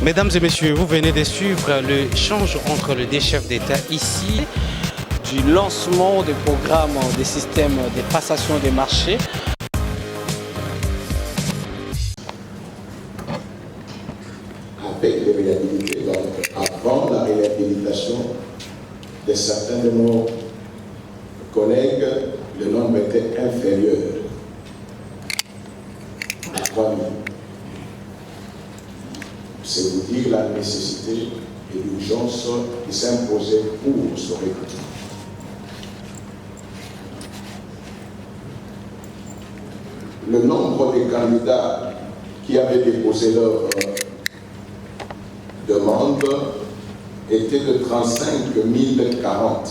Mesdames et messieurs, vous venez de suivre l'échange entre les deux chefs d'État ici. Du lancement des programmes des systèmes de passation des marchés. Avec les réhabilités, donc avant la réhabilitation de certains de nos collègues, le nombre était inférieur à 3 000. C'est vous dire la nécessité et l'urgence qui s'imposait pour ce recrutement. Le nombre de candidats qui avaient déposé leur demande était de 35 040.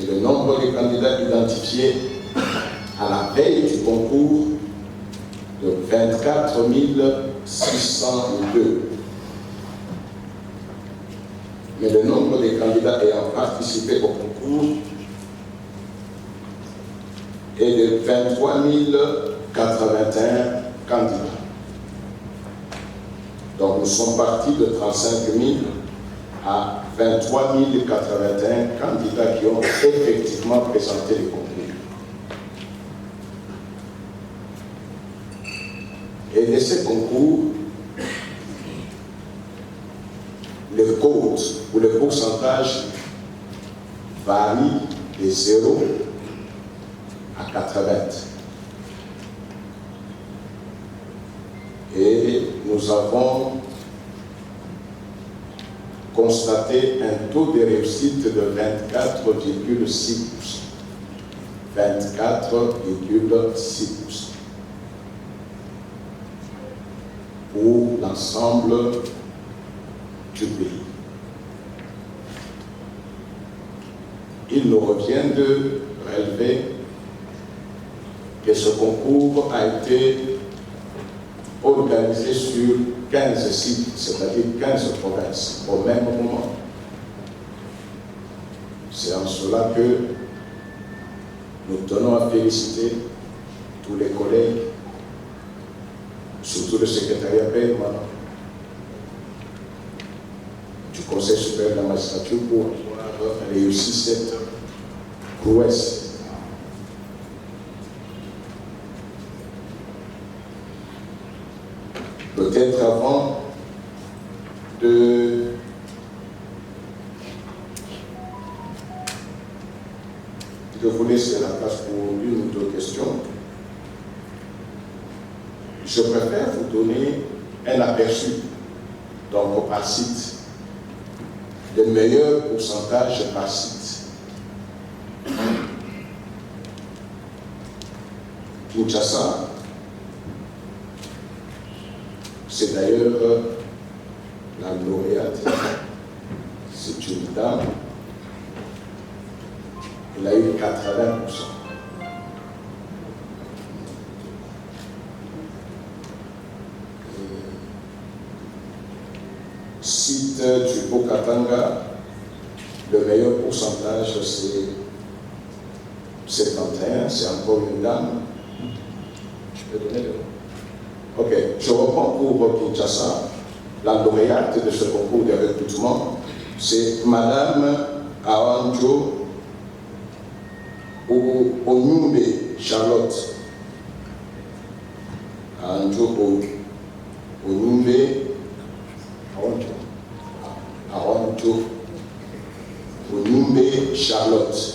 Et le nombre de candidats identifiés à la veille du concours de 24 602. Mais le nombre de candidats ayant participé au concours est de 23 081 candidats. Donc nous sommes partis de 35 000 à 23 081 candidats qui ont effectivement présenté les concours. Et de ces concours, le code ou le pourcentage varie de 0 à 80. Et nous avons constaté un taux de réussite de 24,6%. 24,6% pour l'ensemble du pays. Il nous revient de relever que ce concours a été organisé sur 15 sites, c'est-à-dire 15 provinces, au même moment. C'est en cela que nous tenons à féliciter tous les collègues, surtout le secrétariat permanent du Conseil supérieur de la magistrature pour avoir réussi cette prouesse. Peut-être avant de vous laisser la place pour une ou deux questions, je préfère vous donner un aperçu, donc par site, le meilleur pourcentage par site. Kinshasa, c'est d'ailleurs la lauréate, c'est une dame, elle a eu 80%. Site du Haut-Katanga, le meilleur pourcentage c'est 71, c'est encore une dame. Je peux donner le nom. Ok, je reprends pour Kinshasa. La lauréate de ce concours de recrutement, c'est Madame Awanjo Onyumbe Charlotte. Awanjo Onyumbe Onyumbe Charlotte,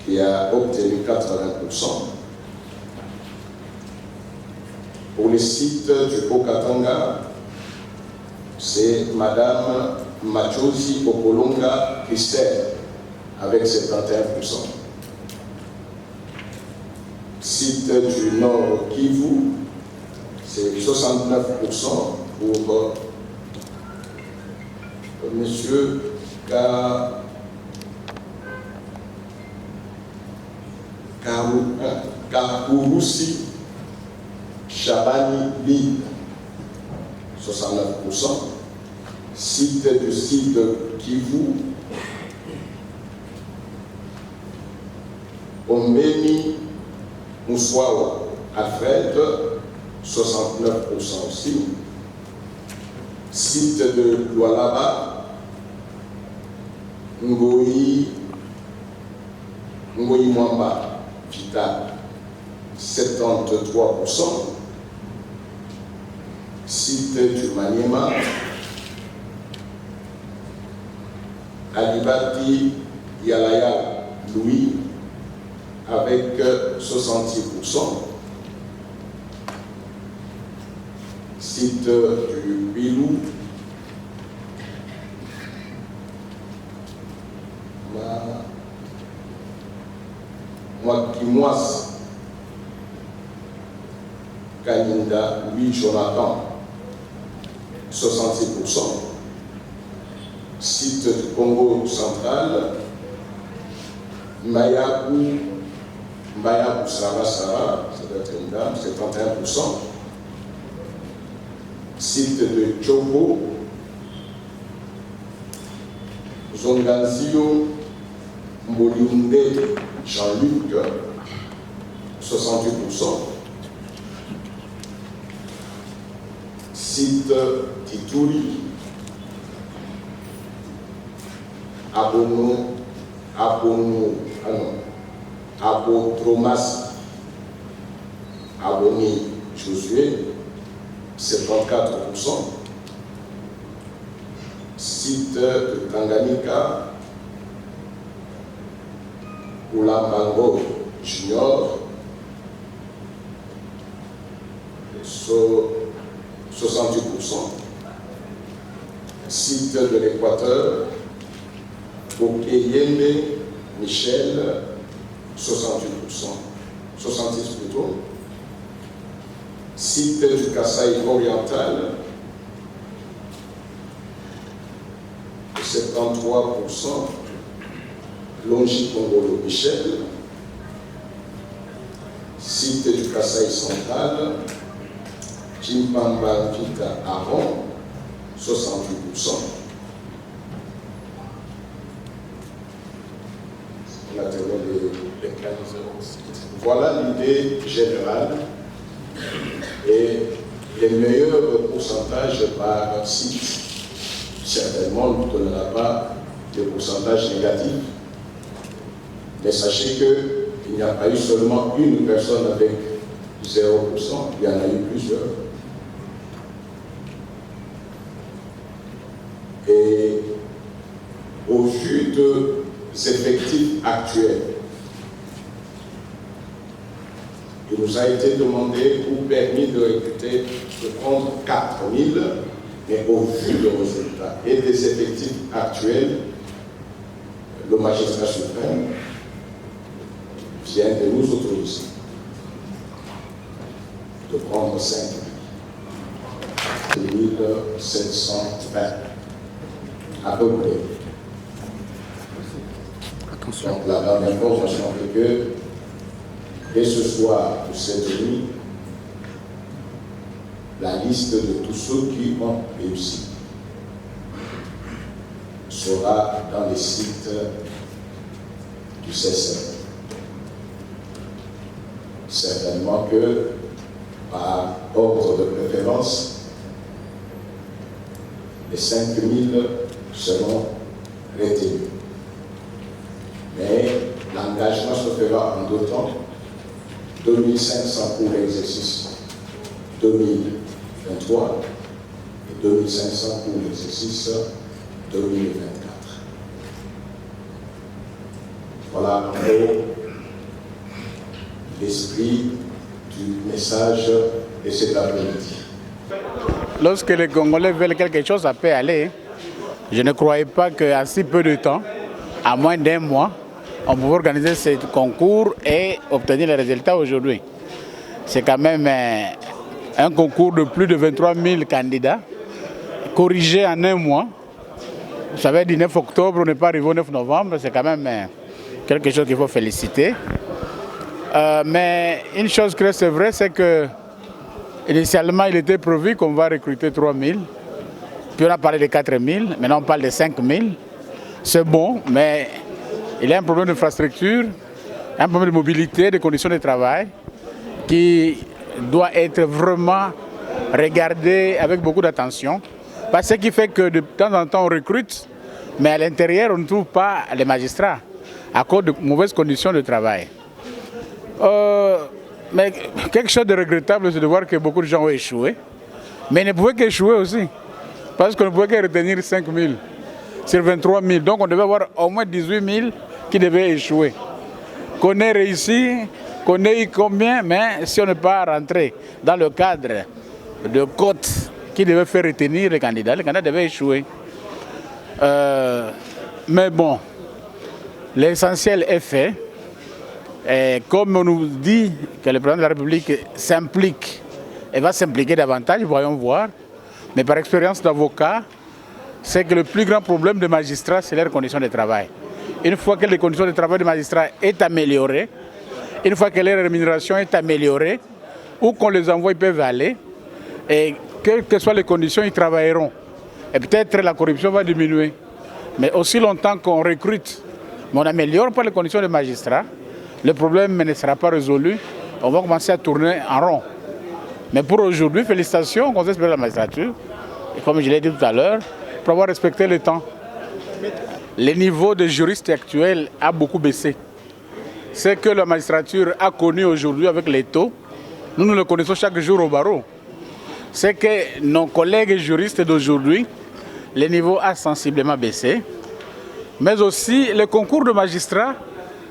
qui a obtenu 80%. Pour les sites du Haut-Katanga, c'est Madame Machosi Okolonga Christelle avec 71%. Site du Nord Kivu, c'est 69% pour Monsieur Kakurusi Chabani Li, 69%. Site du site Kivu, Ombeni Moussawa, Alfred, 69% aussi. Site de Lualaba, Ngoyi Mwamba, Vita, 73%. Site du Maniema, Alibati Yalaya Louis, avec 66%. Site du Bilou, Mwakimoise Kaninda, Louis Jonathan, 66%. Site du Congo central, Mayabou Sara, ça doit être une dame, 71%. Site de Djobo, Zonganzio Mboliunde Jean-Luc, 68%. Site d'Ituri, Abotromas Aboni Josué, 74%. Site de Tanganyika, Oulambango Junior, 68%. Site de l'Équateur, Okeyeme Michel, 68%, 66 plutôt. Site du Kasaï oriental, 73%, Longi Congolo Michel. Site du Kasaï central, Chimpamba Vita Aron, 68%. Voilà l'idée générale et les meilleurs pourcentages par site. Certainement, on ne donnera pas de pourcentage négatif, mais sachez qu'il n'y a pas eu seulement une personne avec 0%, il y en a eu plusieurs. Et au vu des effectifs actuels, il nous a été demandé ou permis de recruter, de prendre 4000, mais au vu des résultats et des effectifs actuels, le magistrat suprême vient de nous autoriser de prendre 5 720 à peu près. Donc la dernière information est que dès ce soir ou cette nuit, la liste de tous ceux qui ont réussi sera dans les sites du CSM. Certainement que, par ordre de préférence, les 5000 seront retenus. Mais l'engagement se fera en deux temps. 2500 pour l'exercice 2023 et 2500 pour l'exercice 2024. Voilà en gros l'esprit du message de cet après-midi. Lorsque les Congolais veulent quelque chose, ça peut aller. Je ne croyais pas qu'à si peu de temps, à moins d'un mois, on pouvait organiser ce concours et obtenir les résultats aujourd'hui. C'est quand même un concours de plus de 23 000 candidats, corrigé en un mois. Vous savez, du 9 octobre, on n'est pas arrivé au 9 novembre, c'est quand même quelque chose qu'il faut féliciter. Mais une chose que c'est vrai, c'est que initialement, il était prévu qu'on va recruter 3 000. Puis on a parlé de 4 000, maintenant on parle de 5 000. C'est bon, mais il y a un problème d'infrastructure, un problème de mobilité, de conditions de travail, qui doit être vraiment regardé avec beaucoup d'attention. Parce que ce qui fait que de temps en temps on recrute, mais à l'intérieur on ne trouve pas les magistrats à cause de mauvaises conditions de travail. Mais quelque chose de regrettable, c'est de voir que beaucoup de gens ont échoué. Mais ils ne pouvaient qu'échouer aussi. Parce qu'on ne pouvait que retenir 5 000 sur 23 000. Donc on devait avoir au moins 18 000 qui devaient échouer. Qu'on ait réussi, qu'on ait eu combien, mais si on n'est pas rentré dans le cadre de quotes qui devaient faire retenir les candidats devaient échouer. Mais bon, l'essentiel est fait. Et comme on nous dit que le président de la République s'implique et va s'impliquer davantage, voyons voir. Mais par expérience d'avocat, c'est que le plus grand problème des magistrats, c'est leurs conditions de travail. Une fois que les conditions de travail des magistrats sont améliorées, une fois que leur rémunération est améliorée, où qu'on les envoie, ils peuvent aller, et quelles que soient les conditions, ils travailleront. Et peut-être la corruption va diminuer. Mais aussi longtemps qu'on recrute, mais on n'améliore pas les conditions des magistrats, le problème ne sera pas résolu, on va commencer à tourner en rond. Mais pour aujourd'hui, félicitations au Conseil supérieur de la magistrature, et comme je l'ai dit tout à l'heure, pour avoir respecté le temps. Le niveau des juristes actuels a beaucoup baissé. Ce que la magistrature a connu aujourd'hui avec les taux, nous le connaissons chaque jour au barreau. C'est que nos collègues juristes d'aujourd'hui, le niveau a sensiblement baissé. Mais aussi, le concours de magistrats,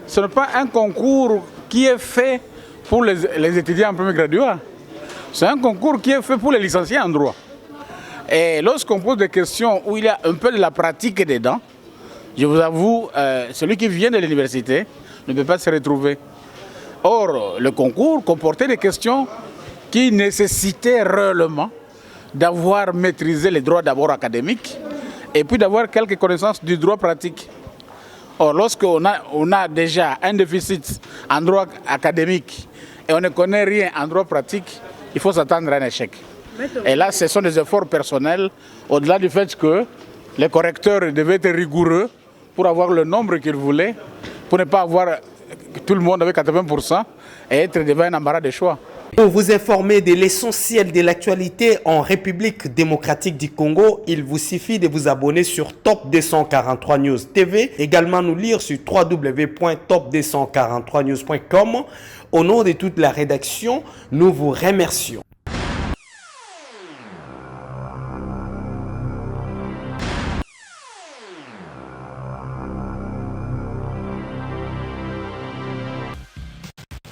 ce n'est pas un concours qui est fait pour les étudiants en premier graduat. C'est un concours qui est fait pour les licenciés en droit. Et lorsqu'on pose des questions où il y a un peu de la pratique dedans, je vous avoue, celui qui vient de l'université ne peut pas se retrouver. Or, le concours comportait des questions qui nécessitaient réellement d'avoir maîtrisé les droits d'abord académiques et puis d'avoir quelques connaissances du droit pratique. Or, lorsqu'on a déjà un déficit en droit académique et on ne connaît rien en droit pratique, il faut s'attendre à un échec. Et là, ce sont des efforts personnels, au-delà du fait que les correcteurs devaient être rigoureux pour avoir le nombre qu'ils voulaient, pour ne pas avoir tout le monde avec 80% et être devant un embarras de choix. Pour vous informer de l'essentiel de l'actualité en République démocratique du Congo, il vous suffit de vous abonner sur Top 243 News TV, également nous lire sur www.top243news.com. Au nom de toute la rédaction, nous vous remercions.